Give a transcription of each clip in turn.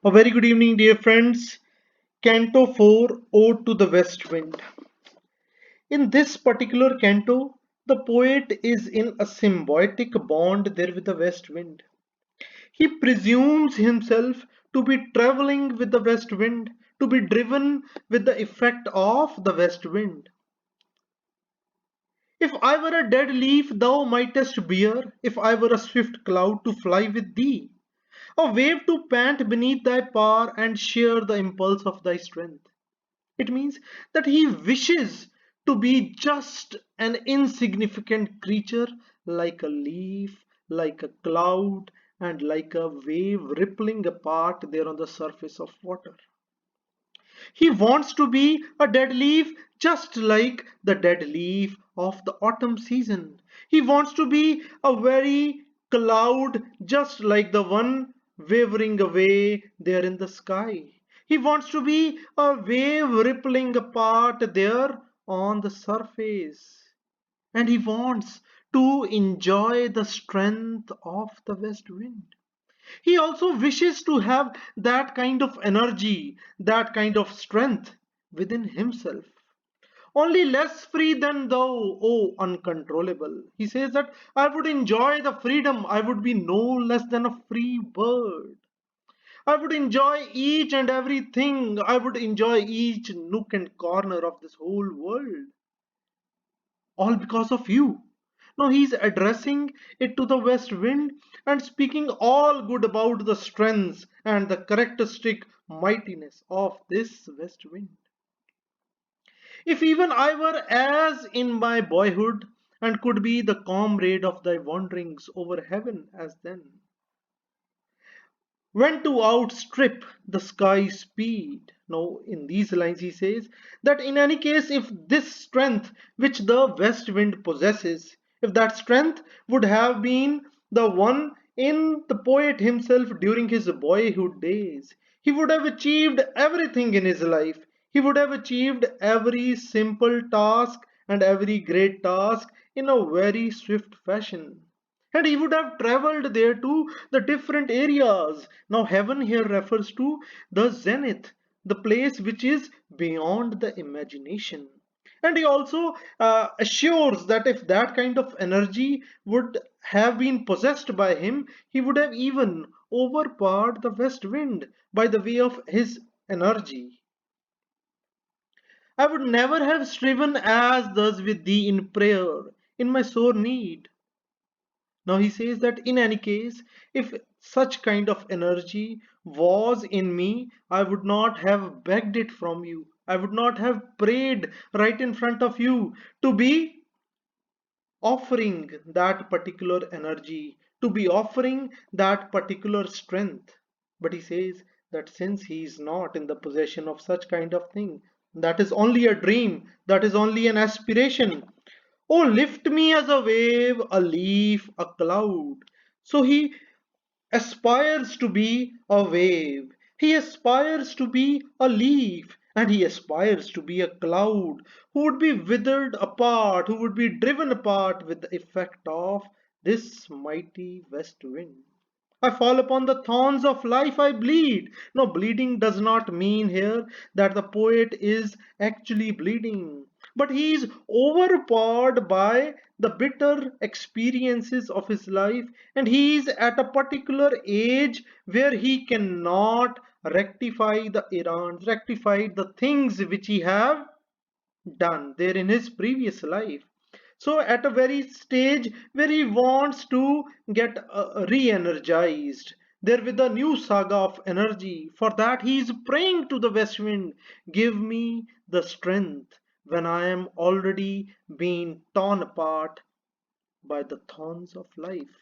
A very good evening, dear friends. Canto 4 Ode to the West Wind. In this particular canto, the poet is in a symbiotic bond there with the west wind. He presumes himself to be traveling with the west wind, to be driven with the effect of the west wind. If I were a dead leaf, thou mightest bear, if I were a swift cloud to fly with thee. A wave to pant beneath thy power and share the impulse of thy strength. It means that he wishes to be just an insignificant creature like a leaf, like a cloud, and like a wave rippling apart there on the surface of water. He wants to be a dead leaf just like the dead leaf of the autumn season. He wants to be a very cloud just like the one wavering away there in the sky. He wants to be a wave rippling apart there on the surface. And he wants to enjoy the strength of the west wind. He also wishes to have that kind of energy, that kind of strength within himself. Only less free than thou, O uncontrollable. He says that I would enjoy the freedom, I would be no less than a free bird. I would enjoy each and everything, I would enjoy each nook and corner of this whole world, all because of you. Now he's addressing it to the west wind and speaking all good about the strengths and the characteristic mightiness of this west wind. If even I were as in my boyhood and could be the comrade of thy wanderings over heaven as then, when to outstrip the sky's speed. Now, in these lines, he says that in any case, if this strength which the west wind possesses, if that strength would have been the one in the poet himself during his boyhood days, he would have achieved everything in his life. He would have achieved every simple task and every great task in a very swift fashion. And he would have traveled there to the different areas. Now, heaven here refers to the zenith, the place which is beyond the imagination. And he also assures that if that kind of energy would have been possessed by him, he would have even overpowered the west wind by the way of his energy. I would never have striven as thus with thee in prayer, in my sore need. Now he says that in any case, if such kind of energy was in me, I would not have begged it from you. I would not have prayed right in front of you to be offering that particular energy, to be offering that particular strength. But he says that since he is not in the possession of such kind of thing, that is only a dream, that is only an aspiration. Oh, lift me as a wave, a leaf, a cloud. So he aspires to be a wave. He aspires to be a leaf. And he aspires to be a cloud who would be withered apart, who would be driven apart with the effect of this mighty west wind. I fall upon the thorns of life, I bleed. No, bleeding does not mean here that the poet is actually bleeding, but he is overpowered by the bitter experiences of his life, and he is at a particular age where he cannot rectify the errands, rectify the things which he have done there in his previous life. So at a very stage where he wants to get re-energized there with a new saga of energy, for that he is praying to the west wind, give me the strength when I am already being torn apart by the thorns of life,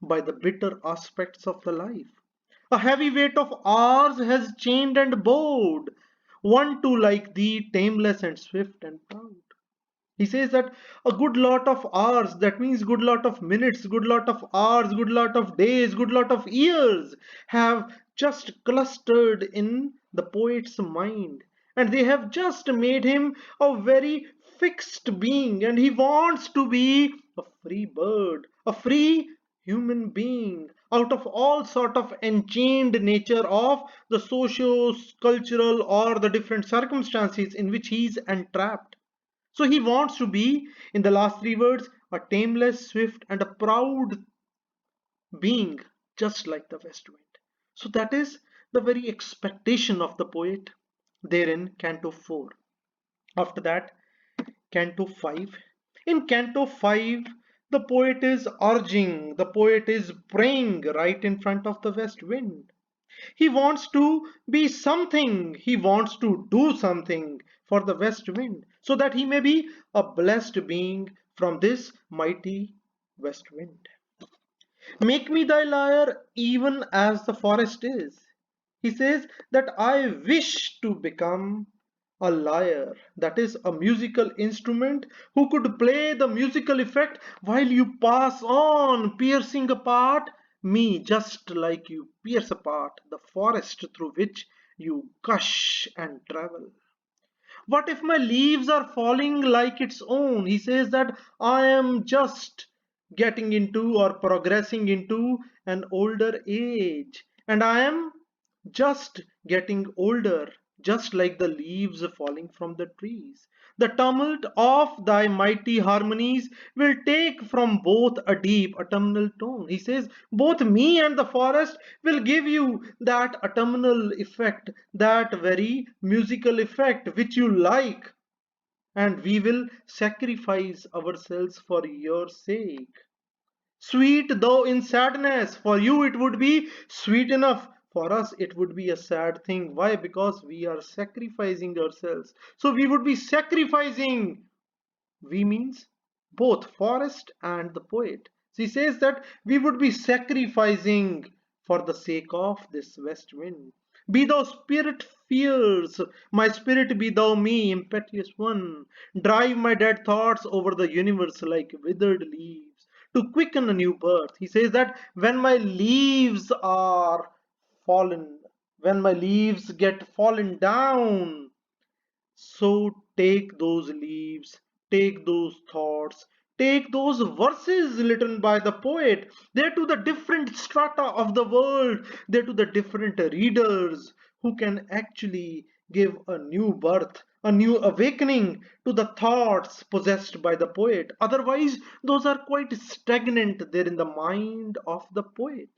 by the bitter aspects of the life. A heavy weight of ours has chained and bowed, one too like thee, tameless and swift and proud. He says that a good lot of hours, that means good lot of minutes, good lot of hours, good lot of days, good lot of years have just clustered in the poet's mind. And they have just made him a very fixed being. And he wants to be a free bird, a free human being, out of all sort of enchained nature of the socio cultural or the different circumstances in which he is entrapped. So he wants to be, in the last three words, a tameless, swift, and a proud being, just like the west wind. So that is the very expectation of the poet there in Canto 4. After that, Canto 5. In Canto 5, the poet is urging, the poet is praying right in front of the west wind. He wants to be something, he wants to do something for the west wind so that he may be a blessed being from this mighty west wind. Make me thy lyre even as the forest is. He says that I wish to become a lyre, that is a musical instrument who could play the musical effect while you pass on, piercing apart me, just like you pierce apart the forest through which you gush and travel. What if my leaves are falling like its own? He says that I am just getting into or progressing into an older age, and I am just getting older, just like the leaves falling from the trees. The tumult of thy mighty harmonies will take from both a deep autumnal tone. He says, both me and the forest will give you that autumnal effect, that very musical effect which you like, and we will sacrifice ourselves for your sake. Sweet though in sadness, for you it would be sweet enough. For us, it would be a sad thing. Why? Because we are sacrificing ourselves. So we would be sacrificing. We means both forest and the poet. She says that we would be sacrificing for the sake of this west wind. Be thou spirit fierce, my spirit be thou me, impetuous one. Drive my dead thoughts over the universe like withered leaves to quicken a new birth. He says that when my leaves are fallen, when my leaves get fallen down, so take those leaves, take those thoughts, take those verses written by the poet. They're to the different strata of the world, they're to the different readers who can actually give a new birth, a new awakening to the thoughts possessed by the poet. Otherwise, those are quite stagnant there in the mind of the poet.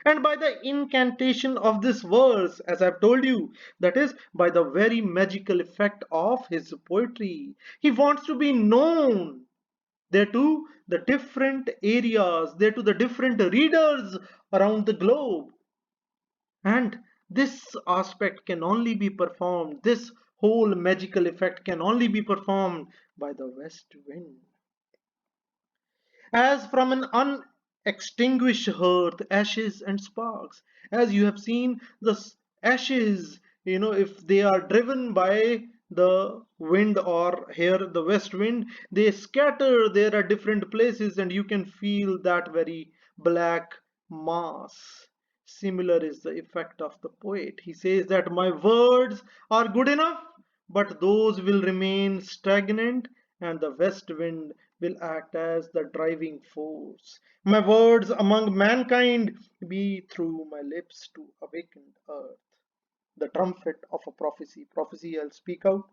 And by the incantation of this verse, as I've told you, that is by the very magical effect of his poetry, he wants to be known there to the different areas, there to the different readers around the globe. And this aspect can only be performed, this whole magical effect can only be performed by the west wind. As from an unextinguished hearth, ashes and sparks. As you have seen, the ashes, if they are driven by the wind or here the west wind, they scatter. There are different places, and you can feel that very black mass. Similar is the effect of the poet. He says that my words are good enough, but those will remain stagnant, and the west wind will act as the driving force. My words among mankind be through my lips to awakened earth. The trumpet of a prophecy. Prophecy I'll speak out.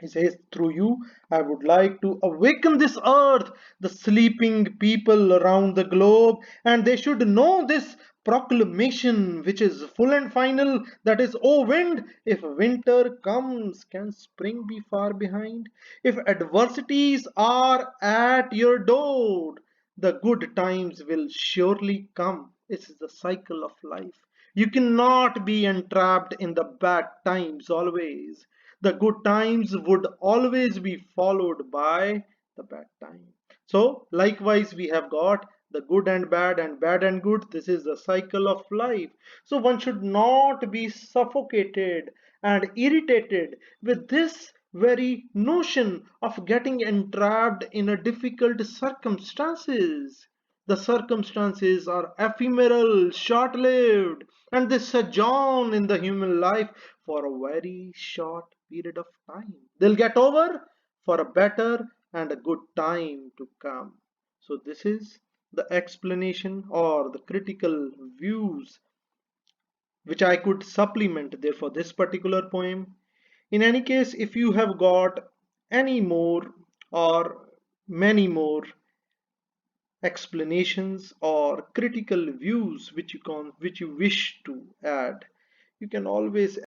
He says, through you, I would like to awaken this earth, the sleeping people around the globe, and they should know this proclamation, which is full and final, that is, O wind, if winter comes, can spring be far behind? If adversities are at your door, the good times will surely come. This is the cycle of life. You cannot be entrapped in the bad times always. The good times would always be followed by the bad time. So, likewise, we have got the good and bad and good. This is the cycle of life. So, one should not be suffocated and irritated with this very notion of getting entrapped in a difficult circumstances. The circumstances are ephemeral, short lived, and they sojourn in the human life for a very short period of time. They'll get over for a better and a good time to come. So, this is the explanation or the critical views which I could supplement there for this particular poem. In any case, if you have got any more or many more explanations or critical views which you wish to add, you can always